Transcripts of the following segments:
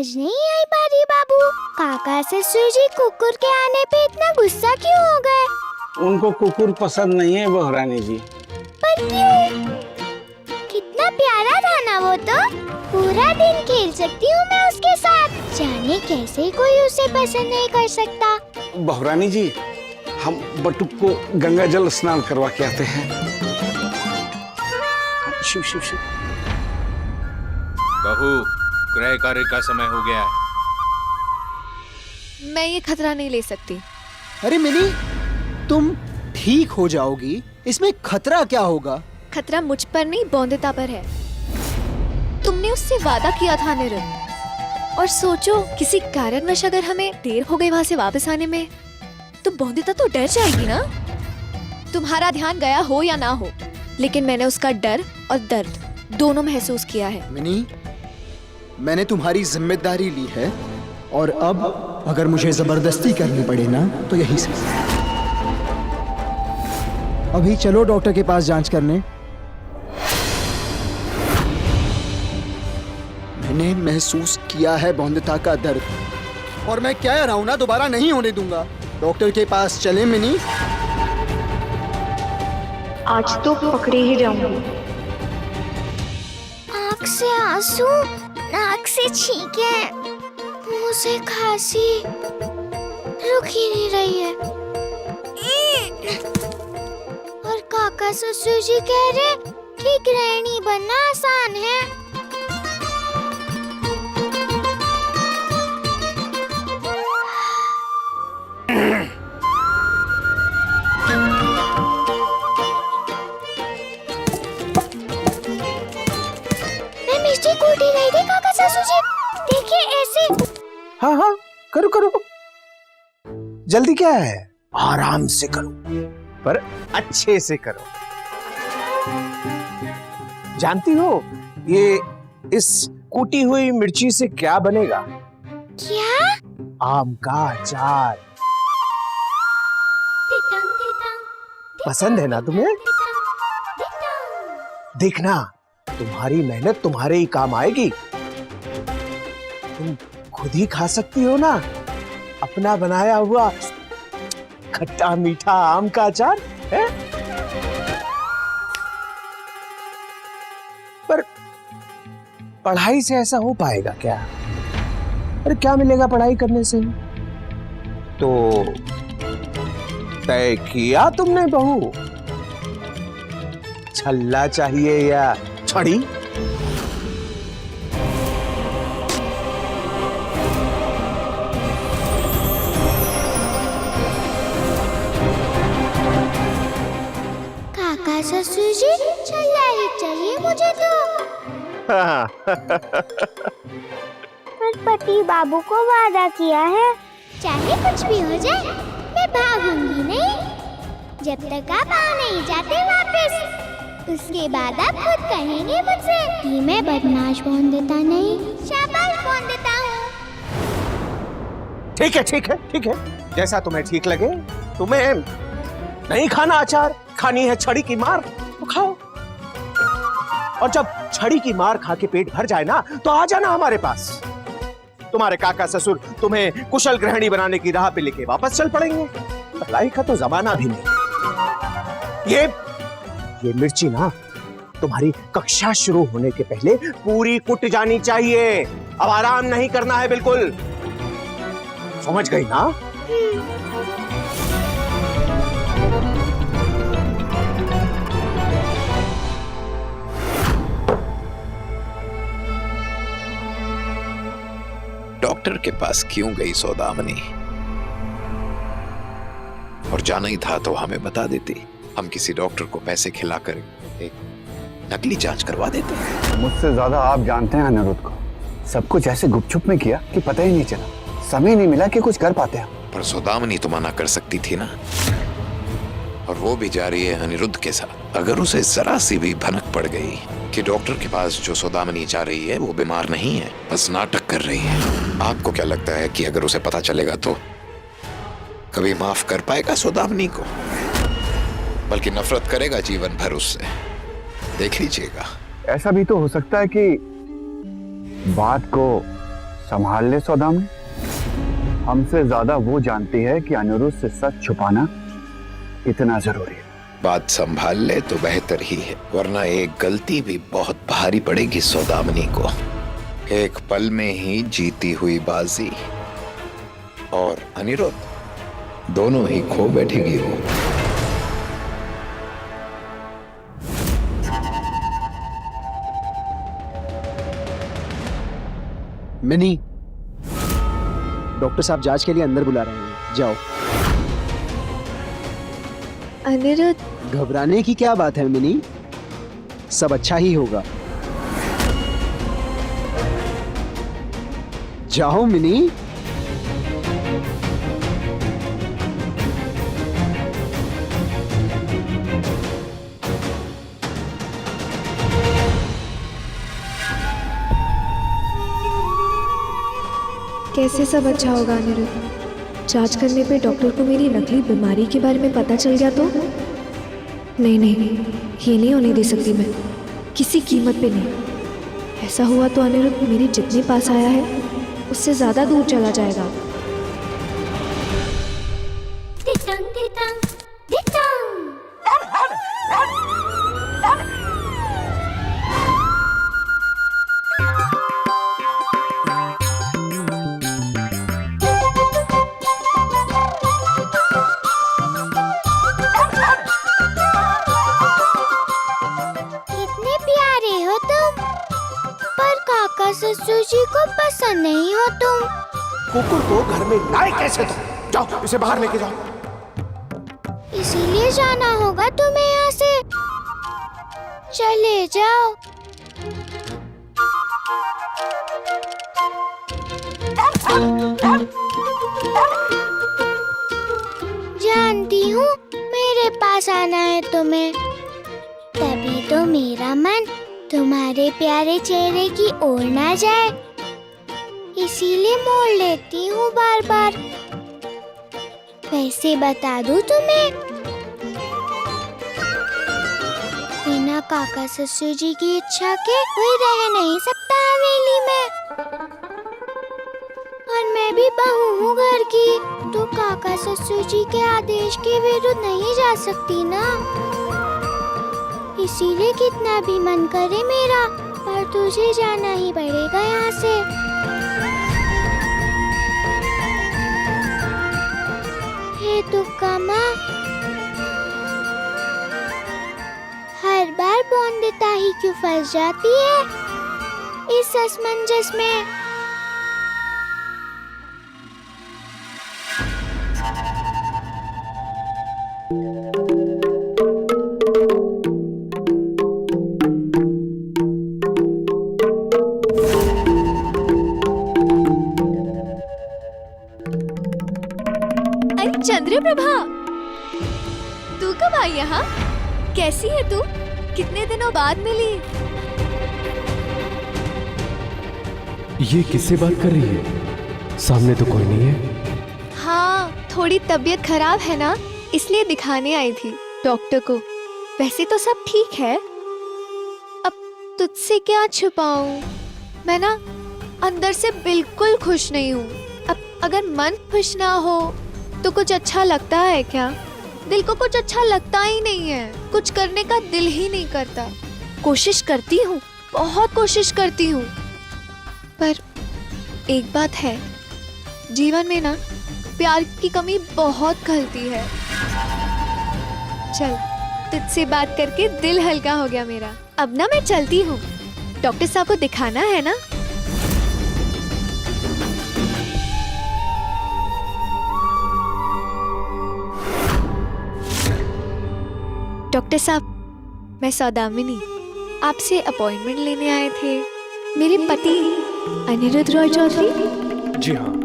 समझ नहीं आई बारी बाबू, काका ससुर जी कुकुर के आने पे इतना गुस्सा क्यों हो गए? उनको कुकुर पसंद नहीं है बहुरानी जी। पर क्यों? कितना प्यारा था ना वो तो, पूरा दिन खेल सकती हूँ मैं उसके साथ। जाने कैसे कोई उसे पसंद नहीं कर सकता। बहुरानी जी, हम बटुक को गंगा जल स्नान करवा के आते हैं। शिव शिव शिव। बहू, क्रय कार्य का समय हो गया है। मैं ये खतरा नहीं ले सकती। अरे मिनी, तुम ठीक हो जाओगी, इसमें खतरा क्या होगा? खतरा मुझ पर नहीं, बौंदिता पर है। तुमने उससे वादा किया था अनिरुद्ध, और सोचो किसी कारणवश अगर हमें देर हो गई वहाँ से वापस आने में, तो बौंदिता तो डर जाएगी ना। तुम्हारा ध्यान गया हो या ना हो, लेकिन मैंने उसका डर और दर्द दोनों महसूस किया है। मिनी, मैंने तुम्हारी जिम्मेदारी ली है, और अब अगर मुझे जबरदस्ती करनी पड़े ना, तो यही से। अभी चलो डॉक्टर के पास जांच करने। मैंने महसूस किया है बौंदिता का दर्द, और मैं कह रहा हूं ना, दोबारा नहीं होने दूंगा। डॉक्टर के पास चले मिनी। आज तो पकड़े ही जाऊंगी। आँख से आंसू, नाक से छींकें, मुंह से खांसी, रुक ही नहीं रही है। और काका ससुर जी कह रहे कि गृहिणी बनना आसान है। मैं मिष्टी कूटी रही थी काका ससुर जी, देखिए ऐसे। हाँ हाँ, करो करो, जल्दी क्या है, आराम से करो, पर अच्छे से करो। जानती हो ये इस कूटी हुई मिर्ची से क्या बनेगा? क्या? आम का अचार। पसंद है ना तुम्हें? देखना, तुम्हारी मेहनत तुम्हारे ही काम आएगी। तुम खुद ही खा सकती हो ना अपना बनाया हुआ खट्टा मीठा आम का अचार है? पर पढ़ाई से ऐसा हो पाएगा क्या? अरे क्या मिलेगा पढ़ाई करने से? तो तय किया तुमने बहू, छल्ला चाहिए या छड़ी? काका ससुर जी, छल्ला ही चाहिए मुझे तो। पर पति बाबू को वादा किया है, चाहे कुछ भी हो जाए मैं भागूंगी नहीं, जब तक आप आ नहीं जाते वापस। उसके बाद आप खुद कहेंगे मुझसे कि मैं बदमाश बौंदिता नहीं, शाबाश बौंदिता हूँ। ठीक है ठीक है ठीक है, जैसा तुम्हें ठीक लगे। तुम्हें नहीं खाना अचार, खानी है छड़ी की मार, तो खाओ। और जब छड़ी की मार खा के पेट भर जाए ना, तो आ जाना हमारे पास। तुम्हारे काका ससुर तुम्हें कुशल गृहिणी बनाने की राह पे लेके वापस चल पड़ेंगे। भलाई का तो जमाना भी नहीं। ये मिर्ची ना तुम्हारी कक्षा शुरू होने के पहले पूरी कुट जानी चाहिए। अब आराम नहीं करना है बिल्कुल, समझ गई ना? डॉक्टर के पास क्यों गई सौदामनी? और जाना ही था तो हमें बता देती, हम किसी डॉक्टर को पैसे खिलाकर एक नकली जांच करवा देते। मुझसे ज्यादा आप जानते हैं अनिरुद्ध को। सब कुछ ऐसे गुपचुप में किया कि पता ही नहीं चला, समय नहीं मिला कि कुछ कर पाते हम। पर सौदामनी तो मना कर सकती थी ना, और वो भी जा रही है अनिरुद्ध के साथ। अगर उसे जरा सी भी भनक पड़ गई कि डॉक्टर के पास जो सौदामनी जा रही है वो बीमार नहीं है, बस नाटक कर रही है, आपको क्या लगता है कि अगर उसे पता चलेगा तो कभी माफ कर पाएगा सौदामनी को? बल्कि नफरत करेगा जीवन भर उससे। देख लीजिएगा। ऐसा भी तो हो सकता है कि बात को संभाल ले सौदामिनी, हमसे ज्यादा वो जानती है कि अनिरुद्ध से सच छुपाना इतना जरूरी है। बात संभाल ले तो बेहतर ही है, वरना एक गलती भी बहुत भारी पड़ेगी सौदामिनी को। एक पल में ही जीती हुई बाजी और अनिरुद्ध दोनों ही खो बैठेगी वो। मिनी, डॉक्टर साहब जांच के लिए अंदर बुला रहे हैं, जाओ। अनिरुद्ध, घबराने की क्या बात है मिनी, सब अच्छा ही होगा। जाओ मिनी। कैसे सब अच्छा होगा अनिरुद्ध? जांच करने पे डॉक्टर को मेरी नकली बीमारी के बारे में पता चल गया तो? नहीं नहीं, ये नहीं होने दे सकती मैं, किसी कीमत पे नहीं। ऐसा हुआ तो अनिरुद्ध मेरे जितने पास आया है उससे ज्यादा दूर चला जाएगा। टिटंग टिटंग टिटंग। कितने प्यारे हो तुम, पर काका ससुर जी को पसंद नहीं हो तुम। कुकुर को घर में लाए कैसे तुम? जाओ इसे बाहर लेके जाओ। इसीलिए जाना होगा तुम्हें यहाँ से। चले जाओ। जानती हूँ मेरे पास आना है तुम्हें, तभी तो मेरा मन तुम्हारे प्यारे चेहरे की ओर ना जाए, इसीलिए मोड़ लेती हूँ बार बार। वैसे बता दूँ तुम्हें, बिना काका ससुर जी की इच्छा के कोई रह नहीं सकता हवेली में। और मैं भी बहू हूँ घर की, तो काका ससुर जी के आदेश के विरुद्ध नहीं जा सकती ना। इसीलिए कितना भी मन करे मेरा, पर तुझे जाना ही पड़ेगा यहाँ से। हे दुक्का माँ, हर बार बौंदिता ही क्यों फंस जाती है इस असमंजस में। चंद्रप्रभा, तू कब आई यहाँ? कैसी है तू? कितने दिनों बाद मिली। ये किससे बात कर रही है? सामने तो कोई नहीं है। हाँ, थोड़ी तबीयत खराब है ना, इसलिए दिखाने आई थी डॉक्टर को। वैसे तो सब ठीक है, अब तुझसे क्या छुपाऊं। मैं ना अंदर से बिल्कुल खुश नहीं हूँ। अब अगर मन खुश ना हो तो कुछ अच्छा लगता है क्या? दिल को कुछ अच्छा लगता ही नहीं है, कुछ करने का दिल ही नहीं करता। कोशिश करती हूँ, बहुत कोशिश करती हूँ, पर एक बात है, जीवन में ना प्यार की कमी बहुत खलती है। चल, तुझसे बात करके दिल हल्का हो गया मेरा। अब ना मैं चलती हूँ, डॉक्टर साहब को दिखाना है ना। डॉक्टर साहब, मैं सौदामिनी, आपसे अपॉइंटमेंट लेने आए थे। मेरे पति अनिरुद्ध रॉय चौधरी। जी हाँ।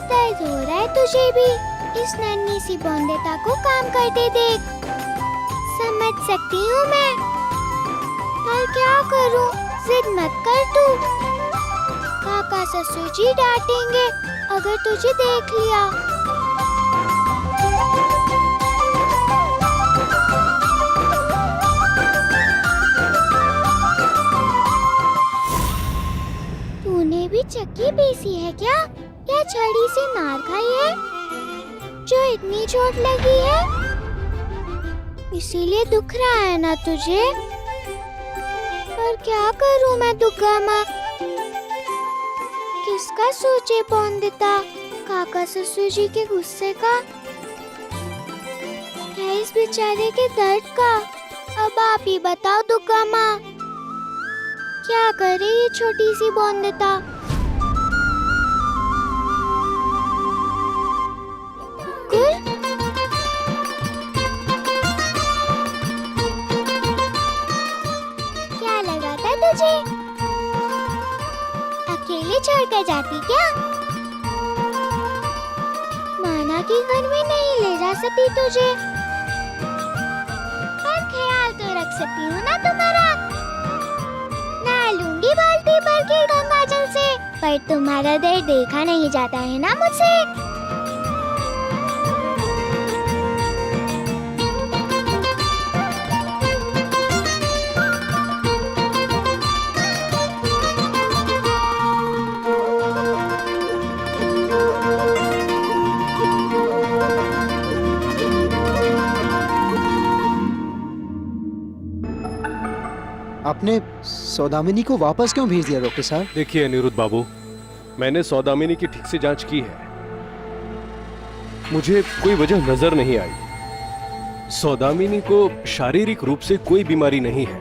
दर्द हो रहा है तुझे भी। इस नन्ही सी बौंदेता को काम करते देख। समझ समझ सकती हूँ मैं, पर क्या करूँ, जिद मत कर तू। काका ससुर जी डांटेंगे अगर तुझे देख लिया। तूने भी चक्की पीसी है क्या? क्या छड़ी से मार खाई है जो इतनी चोट लगी है? इसीलिए दुख रहा है ना तुझे? पर क्या करूं मैं दुर्गा माँ, किसका सोचे पौंदिता, काका ससुर जी के गुस्से का या इस बेचारे के दर्द का? अब आप ही बताओ दुर्गा माँ, क्या करे ये छोटी सी पौंदिता? क्या लगा था तुझे? अकेले छोड़कर जाती क्या? माना कि घर में नहीं ले जा सकती तुझे, पर ख्याल तो रख सकती हूँ ना तुम्हारा। नहा लूंगी बाल्टी भर के गंगा जल से, पर तुम्हारा दर्द देखा नहीं जाता है ना मुझसे। आपने सौदामिनी को वापस क्यों भेज दिया डॉक्टर साहब? देखिए अनिरुद्ध बाबू, मैंने सौदामिनी की ठीक से जांच की है, मुझे कोई वजह नजर नहीं आई। सौदामिनी को शारीरिक रूप से कोई बीमारी नहीं है,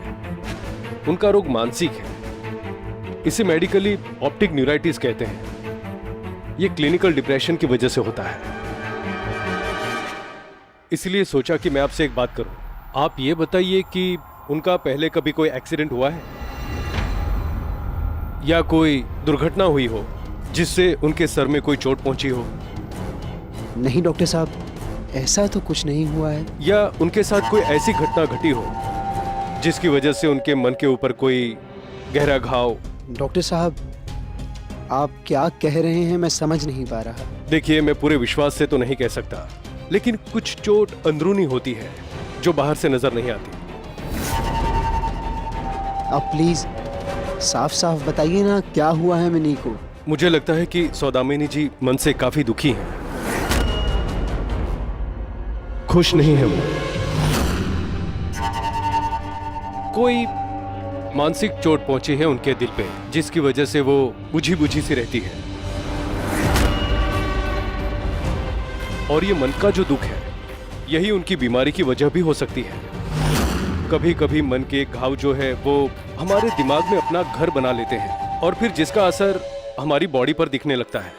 उनका रोग मानसिक है। इसे मेडिकली ऑप्टिक न्यूराइटिस कहते हैं। यह क्लिनिकल डिप्रेशन की वजह से होता है। इसलिए सोचा कि मैं आपसे एक बात करूं। आप ये बताइए कि उनका पहले कभी कोई एक्सीडेंट हुआ है या कोई दुर्घटना हुई हो जिससे उनके सर में कोई चोट पहुंची हो? नहीं डॉक्टर साहब, ऐसा तो कुछ नहीं हुआ है। या उनके साथ कोई ऐसी घटना घटी हो जिसकी वजह से उनके मन के ऊपर कोई गहरा घाव? डॉक्टर साहब, आप क्या कह रहे हैं मैं समझ नहीं पा रहा। देखिए, मैं पूरे विश्वास से तो नहीं कह सकता, लेकिन कुछ चोट अंदरूनी होती है जो बाहर से नजर नहीं आती। आप प्लीज साफ साफ बताइए ना, क्या हुआ है मिनी को? मुझे लगता है कि सौदामिनी जी मन से काफी दुखी हैं, खुश नहीं है वो। कोई मानसिक चोट पहुंची है उनके दिल पे, जिसकी वजह से वो बुझी बुझी सी रहती है। और ये मन का जो दुख है, यही उनकी बीमारी की वजह भी हो सकती है। कभी कभी मन के घाव जो है वो हमारे दिमाग में अपना घर बना लेते हैं और फिर जिसका असर हमारी बॉडी पर दिखने लगता है।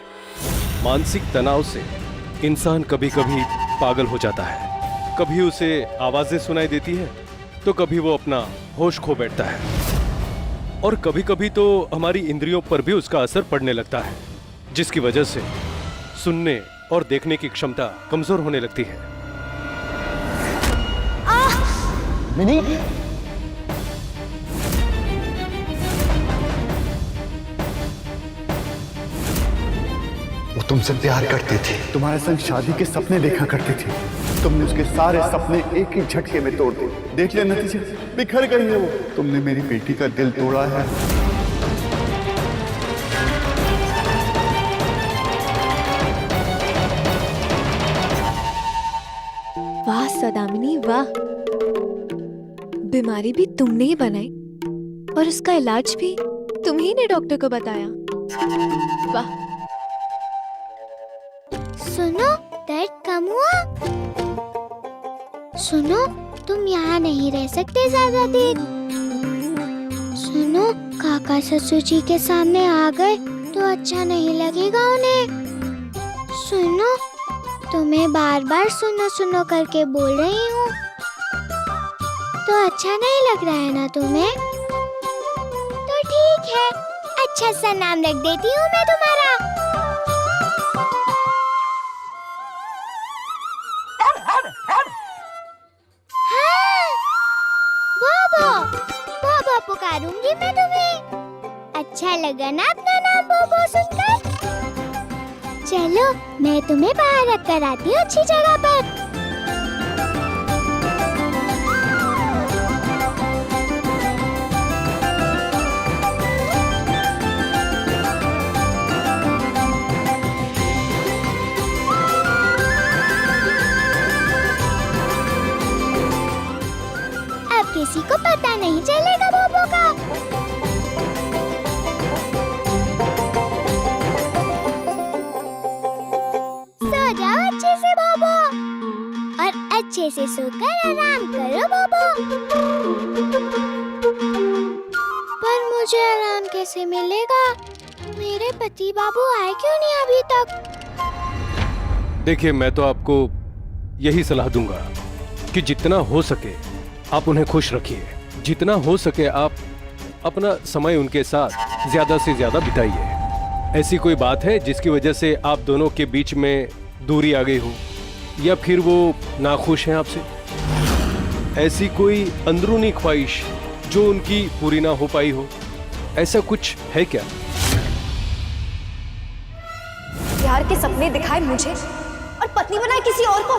मानसिक तनाव से इंसान कभी कभी पागल हो जाता है, कभी उसे आवाजें सुनाई देती है तो कभी वो अपना होश खो बैठता है, और कभी कभी तो हमारी इंद्रियों पर भी उसका असर पड़ने लगता है, जिसकी वजह से सुनने और देखने की क्षमता कमजोर होने लगती है। मिनी, वो तुमसे प्यार करती थी, तुम्हारे संग शादी के सपने देखा करती थी। तुमने उसके सारे सपने एक ही झटके में तोड़ दिए। देख लिया नतीजा, बिखर गई है वो। तुमने मेरी बेटी का दिल तोड़ा है। वाह सौदामिनी वाह, बीमारी भी तुमने ही बनाई और उसका इलाज भी तुम ही ने डॉक्टर को बताया। वाह। सुनो, दर्द कम हुआ? सुनो, तुम यहाँ नहीं रह सकते ज्यादा देर। सुनो, काका ससुर जी के सामने आ गए तो अच्छा नहीं लगेगा उन्हें। सुनो, तुम्हें बार बार सुनो सुनो करके बोल रही हूँ, तो अच्छा नहीं लग रहा है ना तुम्हें? तो ठीक है, अच्छा सा नाम रख देती हूँ मैं तुम्हारा। हाँ, चलो मैं तुम्हें बाहर रख कर आती हूँ अच्छी जगह पर। अब किसी को पता नहीं चलेगा बोबो का। सो जाओ अच्छे से बोबो, और अच्छे से सोकर आराम करो बोबो। पर मुझे आराम कैसे मिलेगा? मेरे पति बाबू आए क्यों नहीं अभी तक? देखिए, मैं तो आपको यही सलाह दूंगा कि जितना हो सके आप उन्हें खुश रखिए। जितना हो सके आप अपना समय उनके साथ ज्यादा से ज्यादा बिताइए। ऐसी कोई बात है जिसकी वजह से आप दोनों के बीच में दूरी आ गई हो, या फिर वो नाखुश हैं आपसे? ऐसी कोई अंदरूनी ख्वाहिश जो उनकी पूरी ना हो पाई हो, ऐसा कुछ है क्या? प्यार के सपने दिखाए मुझे और पत्नी बनाए किसी और को।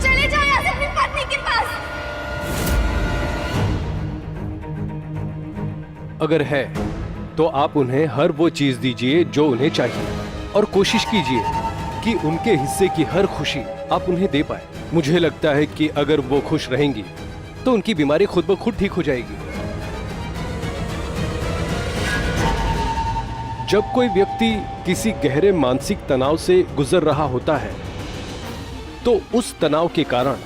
चले जाओ यहाँ से अपनी पत्नी के पास। अगर है तो आप उन्हें हर वो चीज दीजिए जो उन्हें चाहिए, और कोशिश कीजिए कि उनके हिस्से की हर खुशी आप उन्हें दे पाए। मुझे लगता है कि अगर वो खुश रहेंगी तो उनकी बीमारी खुद ब खुद ठीक हो जाएगी। जब कोई व्यक्ति किसी गहरे मानसिक तनाव से गुजर रहा होता है तो उस तनाव के कारण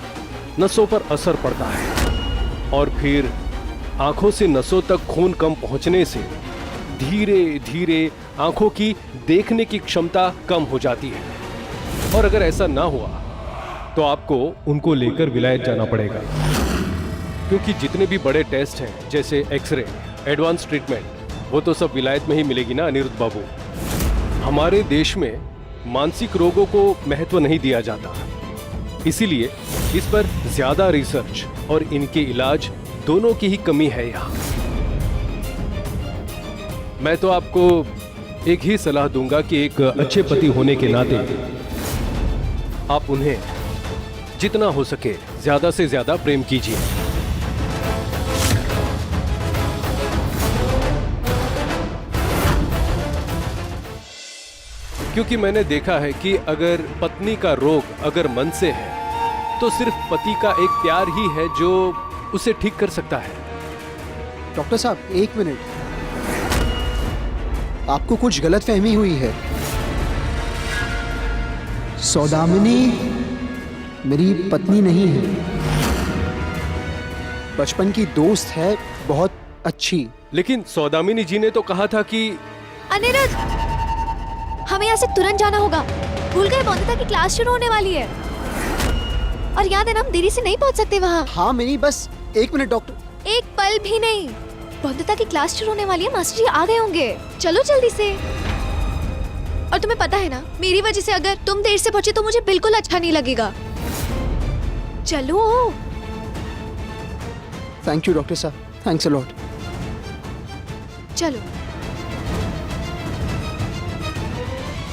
नसों पर असर पड़ता है, और फिर आंखों से नसों तक खून कम पहुंचने से धीरे धीरे आंखों की देखने की क्षमता कम हो जाती है। और अगर ऐसा ना हुआ तो आपको उनको लेकर विलायत जाना पड़ेगा, क्योंकि जितने भी बड़े टेस्ट हैं जैसे एक्सरे, एडवांस ट्रीटमेंट, वो तो सब विलायत में ही मिलेगी ना अनिरुद्ध बाबू। हमारे देश में मानसिक रोगों को महत्व नहीं दिया जाता, इसीलिए इस पर ज्यादा रिसर्च और इनके इलाज दोनों की ही कमी है यहाँ। मैं तो आपको एक ही सलाह दूंगा कि एक अच्छे पति होने के नाते आप उन्हें जितना हो सके ज्यादा से ज्यादा प्रेम कीजिए। क्योंकि मैंने देखा है कि अगर पत्नी का रोग अगर मन से है तो सिर्फ पति का एक प्यार ही है जो उसे ठीक कर सकता है। डॉक्टर साहब, एक मिनट, आपको कुछ गलतफहमी हुई है। सौदामिनी मेरी पत्नी नहीं है, बचपन की दोस्त है, बहुत अच्छी। लेकिन सौदामिनी जी ने तो कहा था कि अनिरुद्ध, हमें यहाँ से तुरंत जाना होगा। भूल गए बौंदिता की क्लास शुरू होने वाली है, और याद है ना, हम देरी से नहीं पहुँच सकते वहाँ। हाँ मिनी, बस एक मिनट डॉक्टर। एक पल भी नहीं, बौंदिता की क्लास शुरू होने वाली है, मास्टर जी आ गए होंगे। चलो जल्दी से। और तुम्हें पता है ना, मेरी वजह से अगर तुम देर से पहुंचे तो मुझे बिल्कुल अच्छा नहीं लगेगा। चलो। थैंक यू डॉक्टर साहब, थैंक्स अ लॉट। चलो।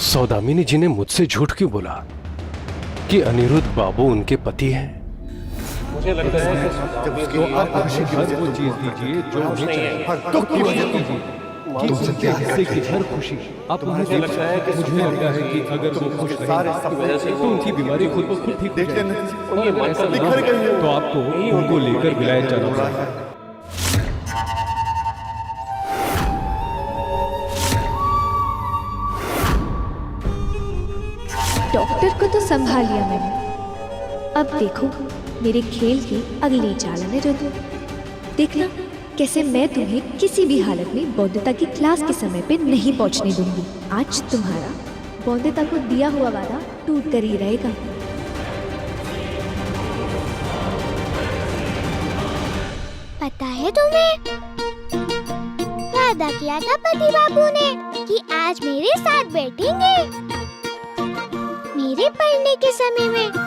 सौदामिनी जी ने मुझसे झूठ क्यों बोला कि अनिरुद्ध बाबू उनके पति हैं? मुझे लगता है कि आप हर वो चीज दीजिए जो उन्हें चाहिए, हर दुख की वजह कीजिए कि उनके हिस्से की हर खुशी आप उन्हें दे पाएं। मुझे लगता है कि अगर वो खुश रहेंगे तो उनकी बीमारी खुद ब खुद ठीक हो जाएगी। और अगर ऐसा ना हो तो आपको उनको लेकर विलायत जाना पड़ेगा। डॉक्टर को तो संभाल लिया मैंने, अब देखो मेरे खेल की अगली चाल। अनिरुद्ध, देखना कैसे मैं तुम्हें किसी भी हालत में बौद्धिता की क्लास के समय पे नहीं पहुंचने दूंगी। आज तुम्हारा बौद्धिता को दिया हुआ वादा टूट कर ही रहेगा। पता है तुम्हें, वादा किया था पति बाबू ने कि आज मेरे साथ बैठेंगे मेरे पढ़ने के समय में।